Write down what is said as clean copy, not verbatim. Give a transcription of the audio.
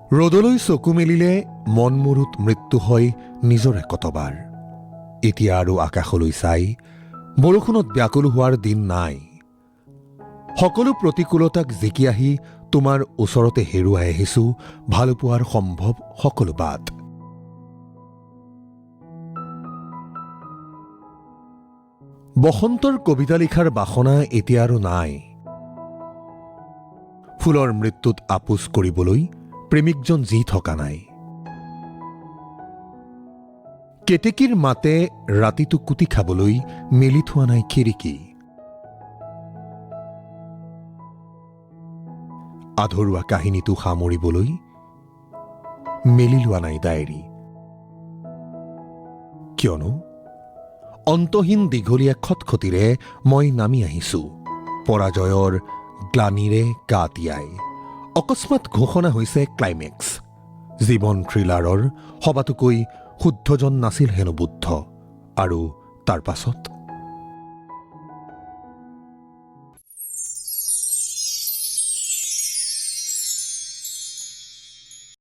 ৰ'দলৈ চকু মেলিলে মনমুৰুত মৃত্যু হয় নিজৰে কতবাৰ। এতিয়া আৰু আকাশলৈ চাই বৰষুণত ব্যাকুল হোৱাৰ দিন নাই। সকলো প্ৰতিকূলতাক জিকি আহি তোমাৰ ওচৰতে হেৰুৱাই আহিছো ভালপোৱাৰ সম্ভৱ সকলো বাট। বসন্তৰ কবিতা লিখাৰ বাসনা এতিয়া আৰু নাই। ফুলৰ মৃত্যুত আপোচ কৰিবলৈ প্ৰেমিকজন জি থকা নাই। কেতেকীৰ মাতে ৰাতিটো কুটি খাবলৈ মেলি থোৱা নাই খিৰিকী। আধৰুৱা কাহিনীটো সামৰিবলৈ মেলি লোৱা নাই ডায়েৰী। কিয়নো অন্তহীন দীঘলীয়া খটখটিৰে মই নামি আহিছো পৰাজয়ৰ গ্লানিৰে গা তিয়াই। অকস্মাত ঘোষণা হৈছে ক্লাইমেক্স। জীৱন থ্ৰিলাৰৰ সবাতোকৈ শুদ্ধজন নাছিল হেনো বুদ্ধ। আৰু তাৰ পাছত